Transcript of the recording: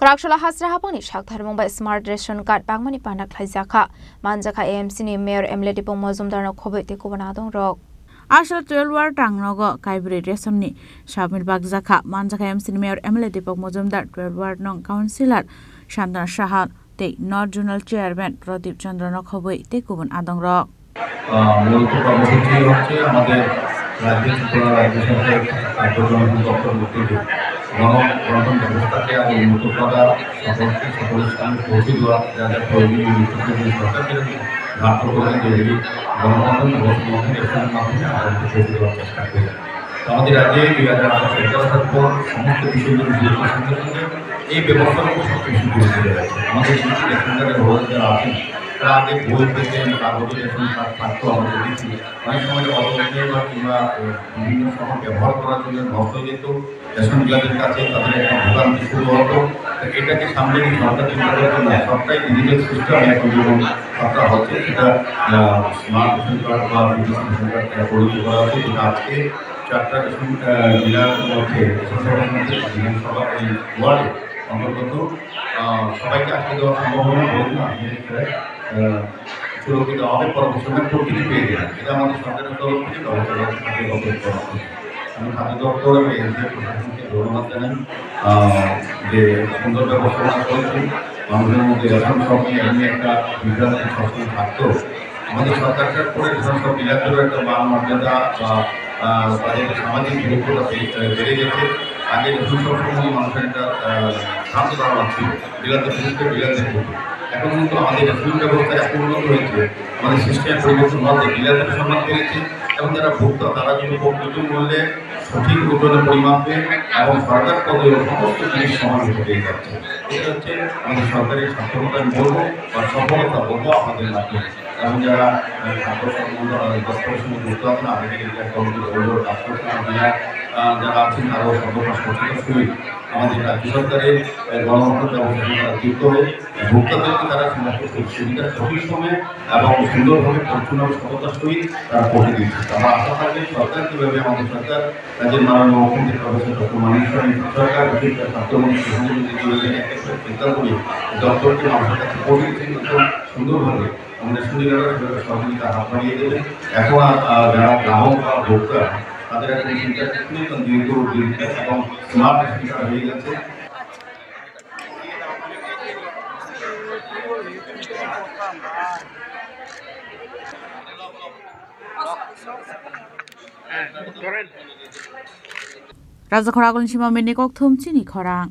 Karakshula hasra hapani shakthar Mumbai Smart Ration Card bangmani panak thlaijaka manjaka AMC ni Mayor Emily Dipong Mazumdar no khoboi te kubana dong rok Asal 12 war tangnogo kaibri ration ni Shamil Bagzaka manjaka AMC ni Mayor Emily Dipong Mazumdar 12 war nong councillor Shandana Shahal te North Zonal Chairman Pradip Chandra no khoboi te kuban adong rok মূলত কর্মসূচি হচ্ছে আমাদের রাজ্যের ত্রিপুরা রাজ্য সরকারের কার্যক্রম দপ্তর থেকে গণতন্ত্র ব্যবস্থাকে আরো উন্নত করা সকলের সঙ্গে পৌঁছে দেওয়া যা যা প্রয়োজনীয় সরকারের ঘাটতি করে তৈরি গণতন্ত্র ব্যবস্থার মাধ্যমে আমরা পৌঁছে দেওয়ার চেষ্টা করি আমাদের রাজ্যে 2018 সালের পর সমস্ত বিষয়গুলো এই ব্যবস্থার উপর সবকিছু গুরুত্ব দেওয়া হয়েছে আমাদের রেশনকার্ডের হোল্ড যারা আছেন তারা আগে বই পেতেন কাগজে রেশন কার্ড থাকতো আমাদের দিচ্ছি অনেক সময় অবদানে বা কিংবা বিভিন্ন সময় ব্যবহার করার জন্য নষ্ট হয়ে যেত রেশন ডিলারদের কাছে তাদের একটা ভোগান্তি শুরু হতো এটাকে সামনে সরকার চিন্তা করছে না সবটাই ডিজিটাল সিস্টেম এখন যেমন সরকার হচ্ছে সেটা স্মার্ট রেশন কার্ড বা ডিজিটাল রেশন কার্ড পরিণত করা হচ্ছে যেটা আজকে 4টা রেশন ডিলার মধ্যে বিধানসভা এই ওয়ার্ডে অন্তর্গত সবাইকে আসতে দেওয়া সম্ভব হবে না সুরক্ষিত হবে পরবর্তীতে প্রতিটি পেয়ে দেবেন এটা আমাদের সরকারের তরফ থেকে ব্যবস্থা আমি খাদ্য দপ্তর এবং এনজিও প্রশাসনকে ধন্যবাদ জানাই যে সুন্দর ব্যবস্থাপনা করেছেন মানুষের মধ্যে রেশন সব নিয়ে এমনি একটা বিভ্রান্তি সবসময় থাকতো আমাদের সরকারটার করে রেশন সব ডিলারদেরও একটা মান মর্যাদা বা তাদের সামাজিক গুরুত্বটা বেড়ে গেছে আগে রেশন সবসময় মানুষের একটা ভ্রান্ত ধারণা ছিল ডিলারদের বিরুদ্ধে ডিলারদের প্রতি এখন কিন্তু আমাদের রেশন ব্যবস্থা এত উন্নত হয়েছে আমাদের সিস্টেম পরিবর্তন হতে ডিলারদের সম্মান পেয়েছে এবং যারা ভোক্তা তারা কিন্তু প্রকৃত মূল্যে সঠিক ওজনের পরিমাপে এবং সরকার পদে সমস্ত জিনিস সমান পেয়ে যাচ্ছে এটা হচ্ছে আমাদের সরকারের সাক্ষরতা আমি বলবো বা সফলতা বলবো আমাদের মাধ্যমে এবং যারা খাদ্য সম্বন্ধ দপ্তরের সঙ্গে যুক্ত আছেন আবেদন কমিটি কাজ করছেন যারা আছেন তারাও সর্বদা সচেতন সহিত আমাদের রাজ্য সরকারের গণতন্ত্র ব্যবস্থা তারা যুক্ত হয়ে ভোক্তাদেরকে তারা সমস্ত সুবিধা সঠিক সময়ে এবং সুন্দরভাবে পরিচ্ছন্ন সততার সহিত তারা পৌঁছে দিচ্ছে আমরা আশা থাকবে সরকার কীভাবে আমাদের সরকার রাজ্যের মাননীয় মুখ্যমন্ত্রী প্রফেসর ডক্টর মানিক সরকার বিশেষ স্বাস্থ্যমন্ত্রী চিন্তা করি দপ্তরকে মানুষের কাছে পৌঁছে দিচ্ছে কিন্তু সুন্দরভাবে আমাদের সুবিধারা সহযোগিতা হাত বাড়িয়ে দেবে এখন যারা গ্রাহক বা ভোক্তা তাদের একটা চিন্তা যেহেতু এবং স্মার্ট চিন্তা হয়ে গেছে Raja Khoragul Shima Minikok Thum Chini Khorang